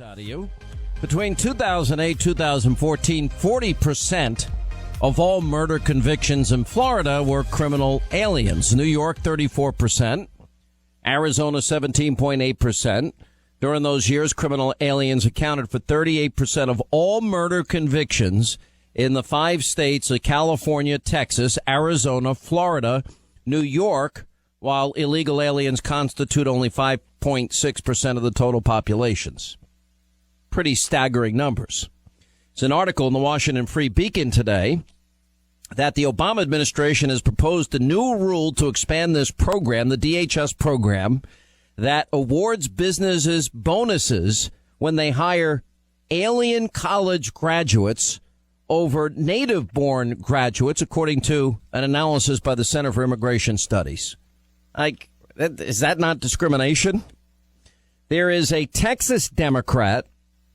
Out of you. Between 2008 2014, 40% of all murder convictions in Florida were criminal aliens. New York, 34%. Arizona, 17.8%. During those years, criminal aliens accounted for 38% of all murder convictions in the 5 states of California, Texas, Arizona, Florida, New York, while illegal aliens constitute only 5.6% of the total populations. Pretty staggering numbers. It's an article in the Washington Free Beacon today that the Obama administration has proposed a new rule to expand this program, the DHS program, that awards businesses bonuses when they hire alien college graduates over native-born graduates, according to an analysis by the Center for Immigration Studies. Is that not discrimination? There is a Texas Democrat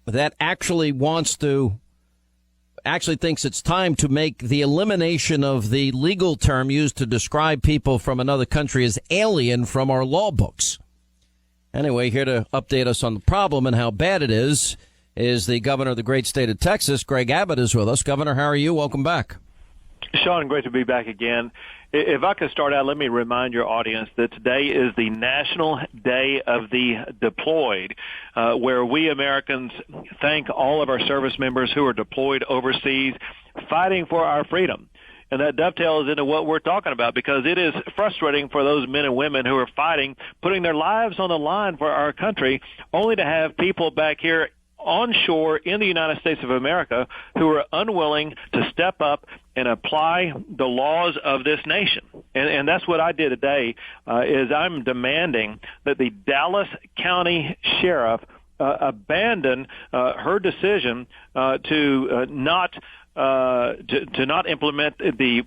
that actually thinks it's time to make the elimination of the legal term used to describe people from another country as alien from our law books. Anyway, here to update us on the problem and how bad it is the governor of the great state of Texas. Greg Abbott is with us. Governor, how are you? Welcome back. Sean, great to be back again. If I could start out, let me remind your audience that today is the National Day of the Deployed, where we Americans thank all of our service members who are deployed overseas fighting for our freedom. And that dovetails into what we're talking about, because it is frustrating for those men and women who are fighting, putting their lives on the line for our country, only to have people back here onshore in the United States of America who are unwilling to step up and apply the laws of this nation. And that's what I did today, is I'm demanding that the Dallas County Sheriff abandon her decision to not implement the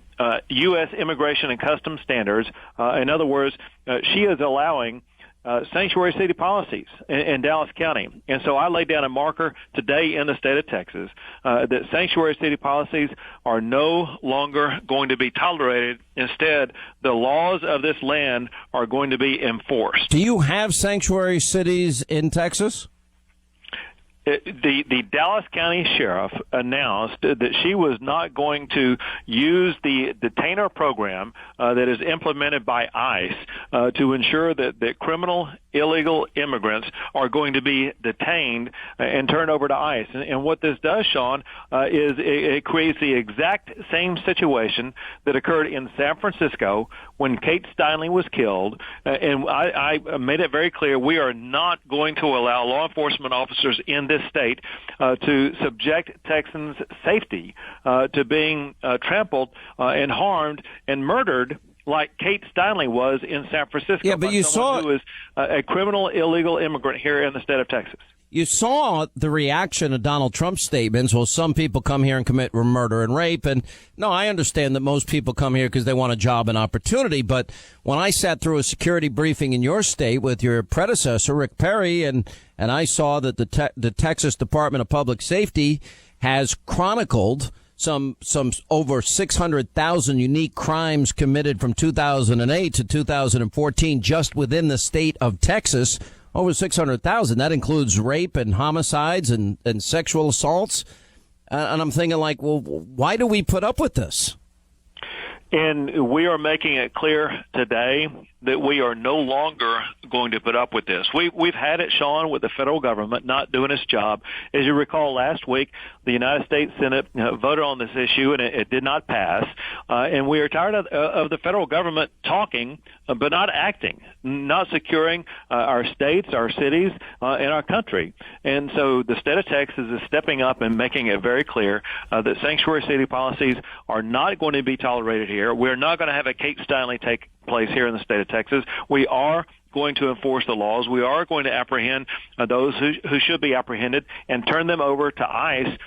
U.S. immigration and customs standards. In other words, she is allowing sanctuary city policies in Dallas County. And so I laid down a marker today in the state of Texas that sanctuary city policies are no longer going to be tolerated. Instead, the laws of this land are going to be enforced. Do you have sanctuary cities in Texas? The Dallas County Sheriff announced that she was not going to use the detainer program that is implemented by ICE to ensure that criminal illegal immigrants are going to be detained and turned over to ICE. And what this does, Sean, is it creates the exact same situation that occurred in San Francisco when Kate Steinle was killed. And I made it very clear we are not going to allow law enforcement officers in this state to subject Texans' safety to being trampled and harmed and murdered like Kate Steinle was in San Francisco. Yeah, but you saw who is a criminal illegal immigrant here in the state of Texas. You saw the reaction to Donald Trump's statements. Well, some people come here and commit murder and rape. And no, I understand that most people come here because they want a job and opportunity. But when I sat through a security briefing in your state with your predecessor, Rick Perry, and I saw that the Texas Department of Public Safety has chronicled some over 600,000 unique crimes committed from 2008 to 2014 just within the state of Texas. Over 600,000. That includes rape and homicides and sexual assaults. And I'm thinking, like, well, why do we put up with this? And we are making it clear today that we are no longer going to put up with this. We've had it, Sean, with the federal government not doing its job. As you recall, last week, the United States Senate voted on this issue, and it did not pass. And we are tired of the federal government talking, but not acting, not securing our states, our cities, and our country. And so the state of Texas is stepping up and making it very clear that sanctuary city policies are not going to be tolerated here. We're not going to have a Kate Steinle take place here in the state of Texas. We are going to enforce the laws. We are going to apprehend those who should be apprehended and turn them over to ICE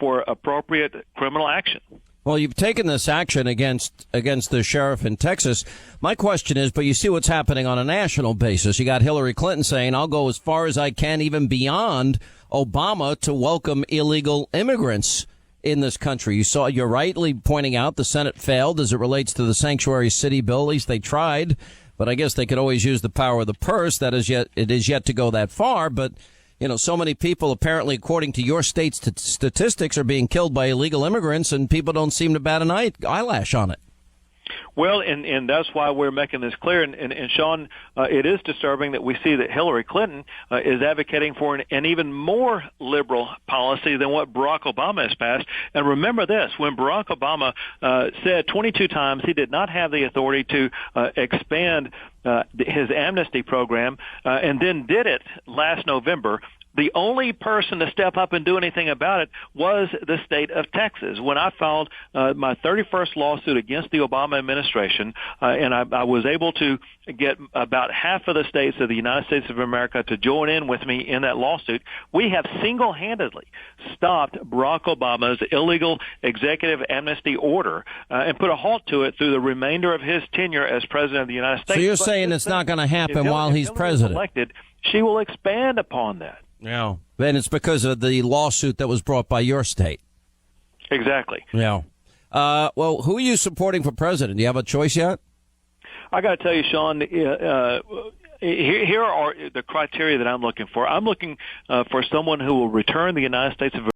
for appropriate criminal action. Well, you've taken this action against the sheriff in Texas. My question is, but you see what's happening on a national basis. You got Hillary Clinton saying, I'll go as far as I can, even beyond Obama, to welcome illegal immigrants in this country. You're rightly pointing out the Senate failed as it relates to the sanctuary city bill. At least they tried, but I guess they could always use the power of the purse. It is yet to go that far. But so many people apparently, according to your state's statistics, are being killed by illegal immigrants, and people don't seem to bat an eyelash on it. Well, and that's why we're making this clear. And Sean, it is disturbing that we see that Hillary Clinton is advocating for an even more liberal policy than what Barack Obama has passed. And remember this, when Barack Obama said 22 times he did not have the authority to expand his amnesty program, and then did it last November, the only person to step up and do anything about it was the state of Texas. When I filed my 31st lawsuit against the Obama administration, and I was able to get about half of the states of the United States of America to join in with me in that lawsuit, we have single-handedly stopped Barack Obama's illegal executive amnesty order and put a halt to it through the remainder of his tenure as president of the United States. So you're saying it's not going to happen while he's president? Elected, she will expand upon that. Yeah. Then it's because of the lawsuit that was brought by your state. Exactly. Yeah. Well, who are you supporting for president? Do you have a choice yet? I got to tell you, Sean, here are the criteria that I'm looking for. I'm looking for someone who will return the United States of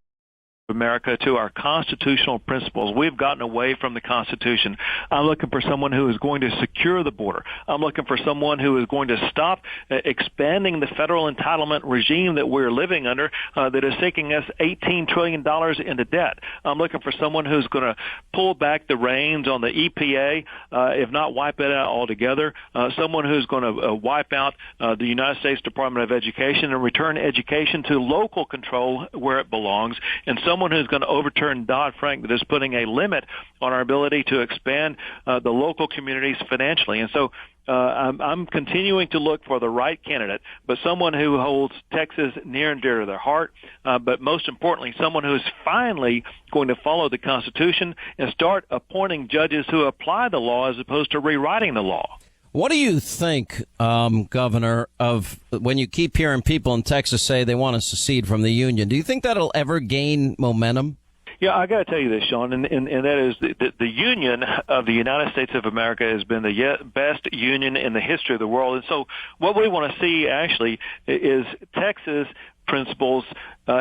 America to our constitutional principles. We've gotten away from the Constitution. I'm looking for someone who is going to secure the border. I'm looking for someone who is going to stop expanding the federal entitlement regime that we're living under that is sinking us $18 trillion into debt. I'm looking for someone who's going to pull back the reins on the EPA, if not wipe it out altogether, someone who's going to wipe out the United States Department of Education and return education to local control where it belongs, and someone who's going to overturn Dodd-Frank that is putting a limit on our ability to expand the local communities financially. And so I'm continuing to look for the right candidate, but someone who holds Texas near and dear to their heart, but most importantly, someone who is finally going to follow the Constitution and start appointing judges who apply the law as opposed to rewriting the law. What do you think, Governor, of when you keep hearing people in Texas say they want to secede from the Union? Do you think that'll ever gain momentum? Yeah, I got to tell you this, Sean, and that is the Union of the United States of America has been the best union in the history of the world. And so what we want to see actually is Texas principles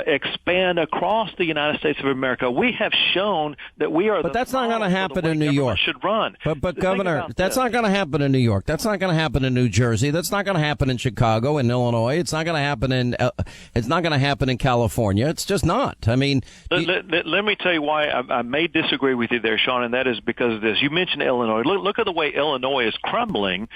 expand across the United States of America. We have shown that we are. But that's not going to happen in New York. Should run. But Governor, that's not going to happen in New York. That's not going to happen in New Jersey. That's not going to happen in Chicago and Illinois. It's not going to happen in. It's not going to happen in California. It's just not. I mean, let me tell you why I may disagree with you there, Sean, and that is because of this. You mentioned Illinois. Look at the way Illinois is crumbling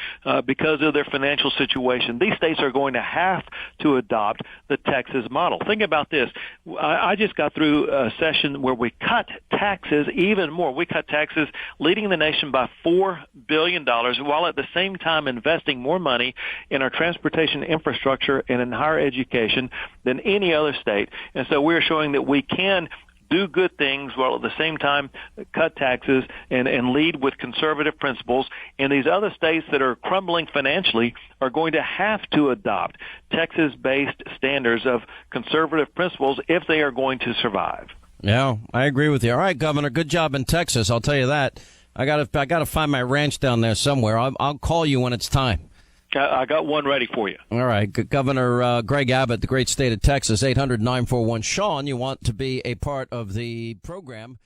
because of their financial situation. These states are going to have to adopt the Texas model. Think about this. I just got through a session where we cut taxes even more. We cut taxes leading the nation by $4 billion while at the same time investing more money in our transportation infrastructure and in higher education than any other state. And so we're showing that we can do good things while at the same time cut taxes and lead with conservative principles. And these other states that are crumbling financially are going to have to adopt Texas-based standards of conservative principles if they are going to survive. Yeah, I agree with you. All right, Governor, good job in Texas. I'll tell you that. I got to find my ranch down there somewhere. I'll call you when it's time. I got one ready for you. All right. Governor Greg Abbott, the great state of Texas, 800-941-SEAN. You want to be a part of the program.